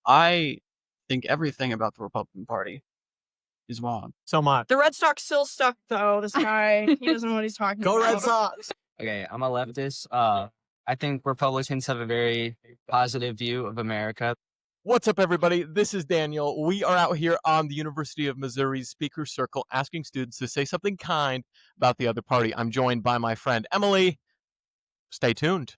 I think everything about the Republican Party is wrong. So much. The Red Sox still stuck, though. This guy, he doesn't know what he's talking Go about. Red Sox! Okay, I'm a leftist. I think Republicans have a very positive view of America. What's up, everybody? This is Daniel. We are out here on the University of Missouri's Speaker Circle asking students to say something kind about the other party. I'm joined by my friend Emily. Stay tuned.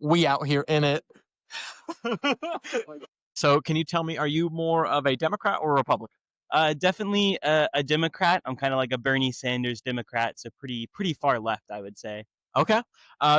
We out here in it. So can you tell me, are you more of a Democrat or a Republican? Definitely a Democrat. I'm kind of like a Bernie Sanders Democrat, so pretty far left, I would say. Okay.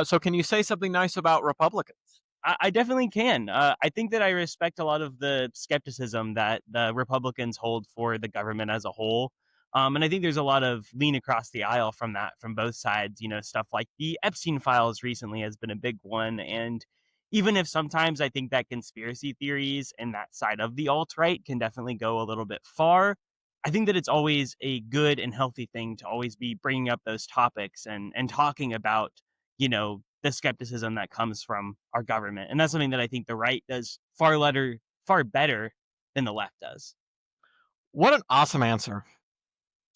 So can you say something nice about Republicans? I definitely can. I think that I respect a lot of the skepticism that the Republicans hold for the government as a whole. And I think there's a lot of lean across the aisle from both sides. You know, stuff like the Epstein files recently has been a big one. And even if sometimes I think that conspiracy theories and that side of the alt-right can definitely go a little bit far, I think that it's always a good and healthy thing to always be bringing up those topics and talking about, you know, the skepticism that comes from our government. And that's something that I think the right does far better than the left does. What an awesome answer.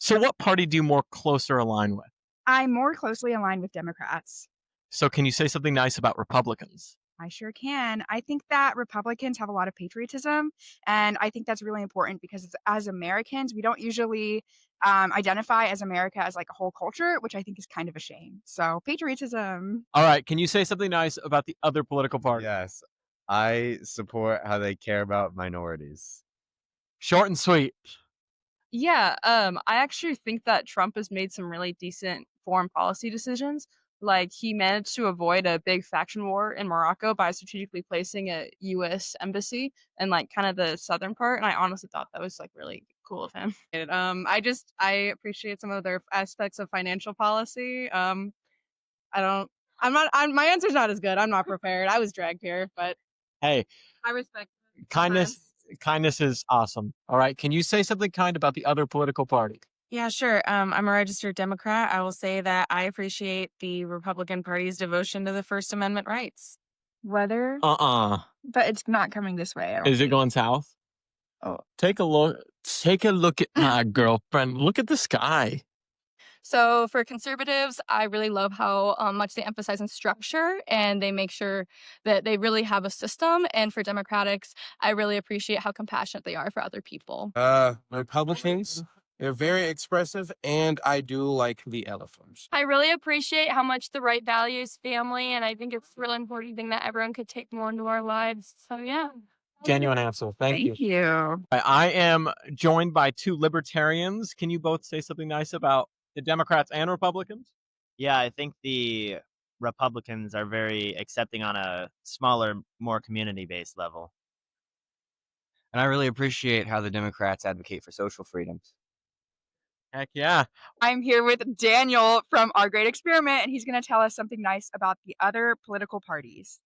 So what party do you more closer align with? I'm more closely aligned with Democrats. So can you say something nice about Republicans? I sure can. I think that Republicans have a lot of patriotism, and I think that's really important because as Americans, we don't usually identify as America as like a whole culture, which I think is kind of a shame. So patriotism. All right. Can you say something nice about the other political party? Yes, I support how they care about minorities. Short and sweet. Yeah, I actually think that Trump has made some really decent foreign policy decisions. Like, he managed to avoid a big faction war in Morocco by strategically placing a U.S. embassy in, like, kind of the southern part, and I honestly thought that was, like, really cool of him. I appreciate some of their aspects of financial policy. My answer's not as good. I'm not prepared. I was dragged here, but Hey, I respect kindness is awesome. All right. Can you say something kind about the other political party? Yeah, sure. I'm a registered Democrat. I will say that I appreciate the Republican Party's devotion to the First Amendment rights. Weather, Uh-uh. but it's not coming this way. I don't Is it think. going south? Oh. Take a look at my girlfriend. Look at the sky. So for conservatives, I really love how much they emphasize on structure and they make sure that they really have a system. And for Democrats, I really appreciate how compassionate they are for other people. Republicans, they're very expressive, and I do like the elephants. I really appreciate how much the right values family, and I think it's a really important thing that everyone could take more into our lives. So yeah. Genuine answer. Thank you. Thank you. I am joined by two libertarians. Can you both say something nice about the Democrats and Republicans? Yeah, I think the Republicans are very accepting on a smaller, more community-based level. And I really appreciate how the Democrats advocate for social freedoms. Heck yeah. I'm here with Daniel from Our Great Experiment, and he's going to tell us something nice about the other political parties.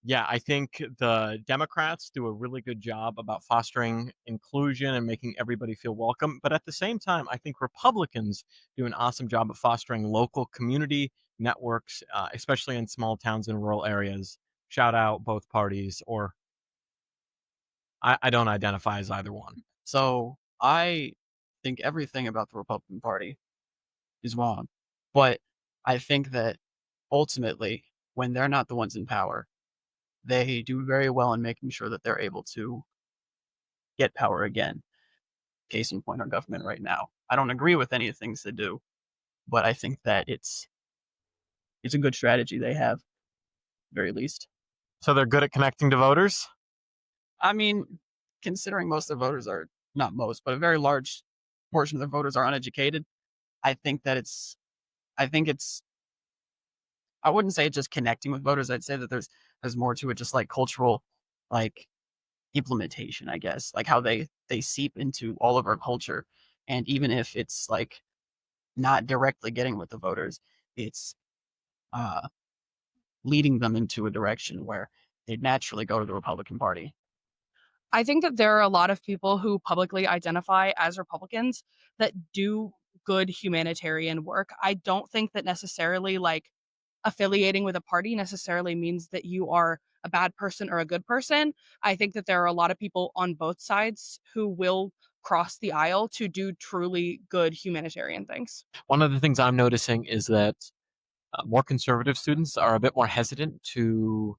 Yeah, I think the Democrats do a really good job about fostering inclusion and making everybody feel welcome. But at the same time, I think Republicans do an awesome job of fostering local community networks, especially in small towns and rural areas. Shout out both parties, or I don't identify as either one. So I think everything about the Republican Party is wrong. But I think that ultimately, when they're not the ones in power, they do very well in making sure that they're able to get power again. Case in point, our government right now. I don't agree with any of the things they do, but I think that it's a good strategy they have, very least. So they're good at connecting to voters? I mean, considering most of the voters are, not most, but a very large portion of the voters are uneducated, I think it's, I wouldn't say it's just connecting with voters. I'd say that there's more to it, just like cultural, like implementation, I guess, like how they seep into all of our culture. And even if it's like not directly getting with the voters, it's uh, leading them into a direction where they'd naturally go to the Republican Party. I think that there are a lot of people who publicly identify as Republicans that do good humanitarian work. I don't think that necessarily like affiliating with a party necessarily means that you are a bad person or a good person. I think that there are a lot of people on both sides who will cross the aisle to do truly good humanitarian things. One of the things I'm noticing is that more conservative students are a bit more hesitant to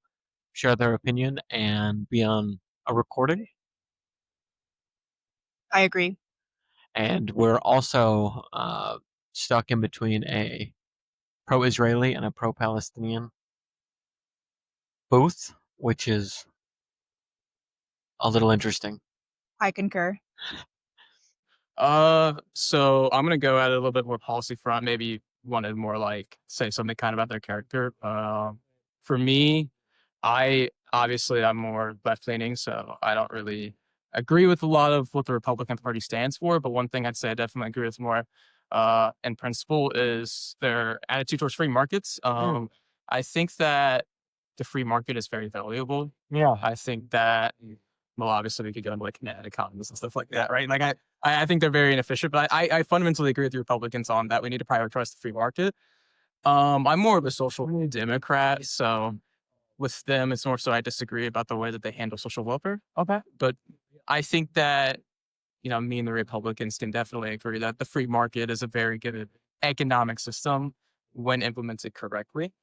share their opinion and be on a recording. I agree. And we're also stuck in between a pro-Israeli and a pro-Palestinian booth, which is a little interesting. I concur. So I'm gonna go at it a little bit more policy front. Maybe wanted more like say something kind of about their character. For me, I'm more left leaning, so I don't really agree with a lot of what the Republican Party stands for. But one thing I'd say I definitely agree with more, in principle, is their attitude towards free markets. I think that the free market is very valuable. Yeah. I think that, well, obviously we could go into like net economists and stuff like that, right? Like I think they're very inefficient, but I fundamentally agree with the Republicans on that we need to prioritize the free market. I'm more of a social democrat, so with them, it's more so I disagree about the way that they handle social welfare. Okay. But I think that, me and the Republicans can definitely agree that the free market is a very good economic system when implemented correctly.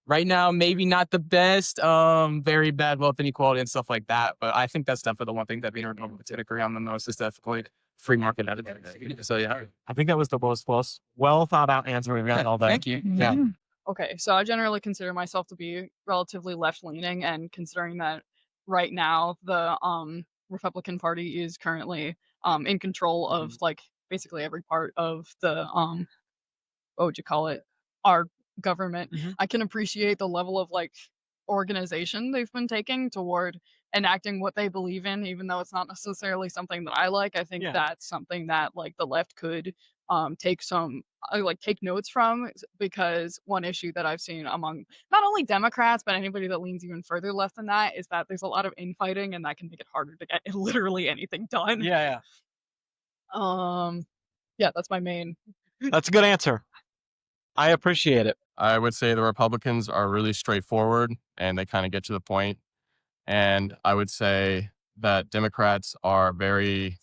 Right now, maybe not the best, very bad wealth inequality and stuff like that. But I think that's definitely the one thing that me and Republicans agree on the most is definitely free market attitude. So yeah, I think that was the most well thought out answer we've gotten all day. thank you. Yeah. Okay, so I generally consider myself to be relatively left leaning, and considering that right now the Republican Party is currently in control of like basically every part of the what would you call it, our government. I can appreciate the level of like organization they've been taking toward enacting what they believe in, even though it's not necessarily something that I like. I think Yeah. that's something that like the left could take some take notes from, because one issue that I've seen among not only Democrats but anybody that leans even further left than that is that there's a lot of infighting, and that can make it harder to get literally anything done. Yeah. Yeah, that's my main. That's a good answer. I appreciate it. I would say the Republicans are really straightforward and they kind of get to the point. And I would say that Democrats are very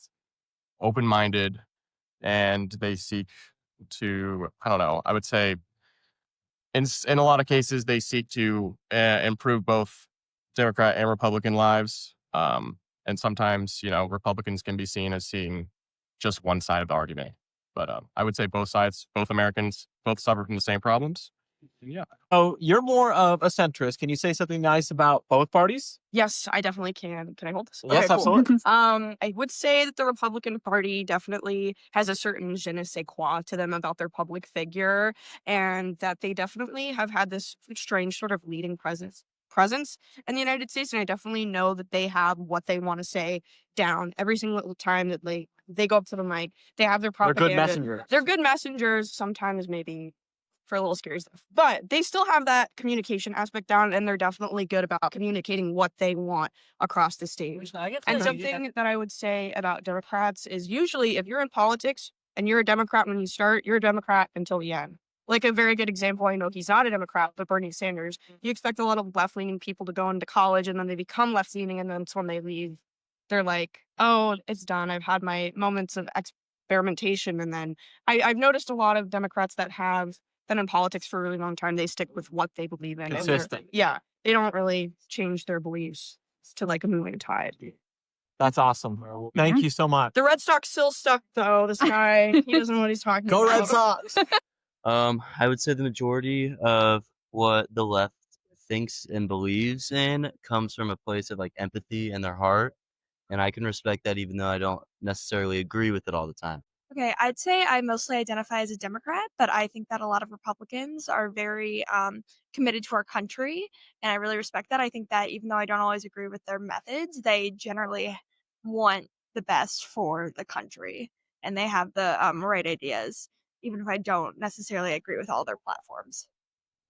open-minded and they seek to, I don't know, I would say in a lot of cases, they seek to improve both Democrat and Republican lives. And sometimes, Republicans can be seen as seeing just one side of the argument. But I would say both sides, both Americans, both suffer from the same problems. Yeah. Oh, you're more of a centrist. Can you say something nice about both parties? Yes, I definitely can. Can I hold this? Yes, Okay, cool. absolutely. I would say that the Republican Party definitely has a certain je ne sais quoi to them about their public figure, and that they definitely have had this strange sort of leading presence in the United States. And I definitely know that they have what they want to say down every single time that they go up to the mic. They have their They're propaganda. good messengers. They're good messengers, sometimes maybe for a little scary stuff. But they still have that communication aspect down, and they're definitely good about communicating what they want across the stage. And something that I would say about Democrats is usually if you're in politics and you're a Democrat when you start, you're a Democrat until the end. Like a very good example, I know he's not a Democrat, but Bernie Sanders. You expect a lot of left-leaning people to go into college and then they become left-leaning, and then it's when they leave, they're like, oh, it's done. I've had my moments of experimentation. And then I've noticed a lot of Democrats that have been in politics for a really long time, they stick with what they believe in. Consistent. Yeah. They don't really change their beliefs to like a moving tide. That's awesome. Thank you so much. The Red Sox still stuck though. This guy, he doesn't know what he's talking Go about. Red Sox. I would say the majority of what the left thinks and believes in comes from a place of like empathy in their heart. And I can respect that even though I don't necessarily agree with it all the time. Okay, I'd say I mostly identify as a Democrat, but I think that a lot of Republicans are very committed to our country, and I really respect that. I think that even though I don't always agree with their methods, they generally want the best for the country, and they have the right ideas, even if I don't necessarily agree with all their platforms.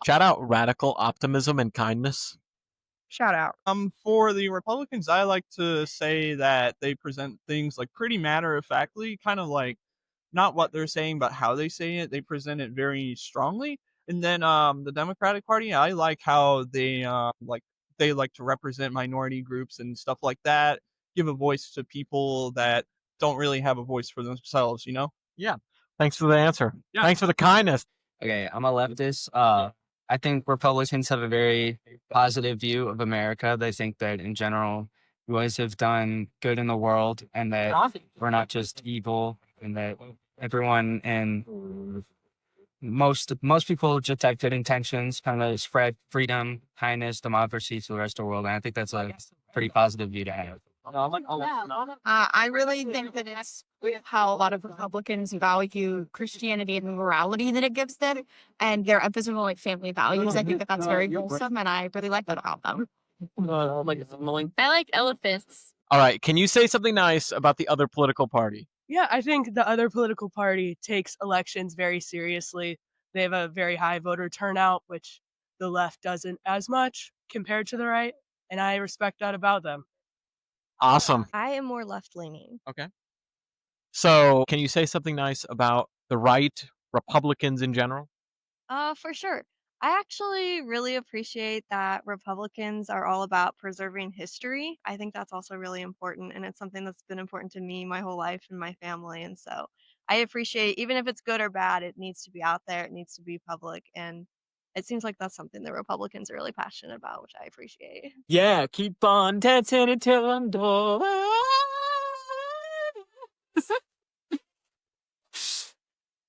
Shout out radical optimism and kindness. Shout out. For the Republicans, I like to say that they present things like pretty matter of factly, kind of like not what they're saying, but how they say it. They present it very strongly. And then the Democratic Party, I like how they like to represent minority groups and stuff like that, give a voice to people that don't really have a voice for themselves, you know? Yeah. Thanks for the answer. Yeah. Thanks for the kindness. Okay, I'm a leftist. I think Republicans have a very positive view of America. They think that in general, we always have done good in the world and that we're not just evil and that everyone and most people just have good intentions, kind of spread freedom, kindness, democracy to the rest of the world. And I think that's a pretty positive view to have. I really think that it's how a lot of Republicans value Christianity and the morality that it gives them, and their emphasis on like family values. I think that that's very wholesome, and I really like that about them. I like elephants. All right. Can you say something nice about the other political party? Yeah, I think the other political party takes elections very seriously. They have a very high voter turnout, which the left doesn't as much compared to the right, and I respect that about them. Awesome. I am more left leaning. Okay. So, can you say something nice about the right, Republicans in general? For sure. I actually really appreciate that Republicans are all about preserving history. I think that's also really important, and it's something that's been important to me my whole life and my family. And so I appreciate, even if it's good or bad, it needs to be out there, it needs to be public. And it seems like that's something the Republicans are really passionate about, which I appreciate. Yeah, keep on dancing until I'm done.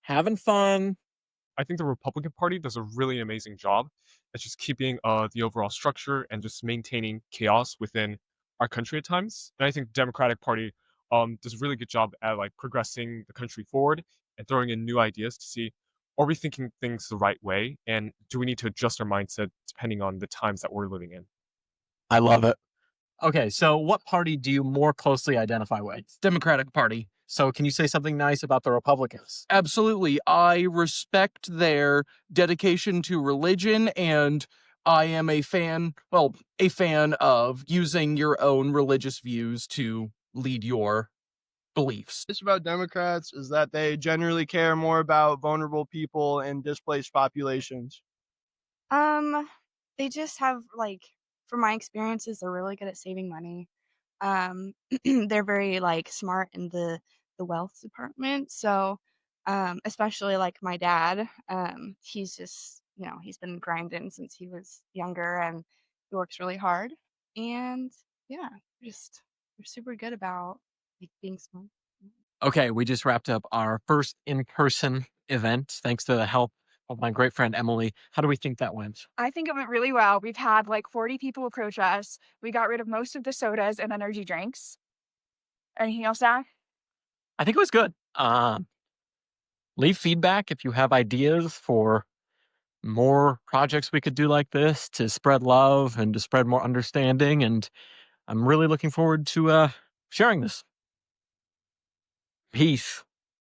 Having fun. I think the Republican Party does a really amazing job at just keeping the overall structure and just maintaining chaos within our country at times. And I think the Democratic Party does a really good job at like progressing the country forward and throwing in new ideas to see, are we thinking things the right way, and do we need to adjust our mindset depending on the times that we're living in? I love it. Okay, so what party do you more closely identify with? Democratic Party. So can you say something nice about the Republicans? Absolutely. I respect their dedication to religion, and I am a fan of using your own religious views to lead your beliefs. It's about Democrats is that they generally care more about vulnerable people and displaced populations. They just have like, from my experiences, they're really good at saving money. They're very like smart in the wealth department. So, especially like my dad, he's just he's been grinding since he was younger, and he works really hard. And yeah, they're super good about like being smart. Okay, we just wrapped up our first in-person event thanks to the help of my great friend Emily. How do we think that went? I think it went really well. We've had like 40 people approach us. We got rid of most of the sodas and energy drinks. Anything else, Zach? I think it was good. Leave feedback if you have ideas for more projects we could do like this to spread love and to spread more understanding. And I'm really looking forward to sharing this. Peace.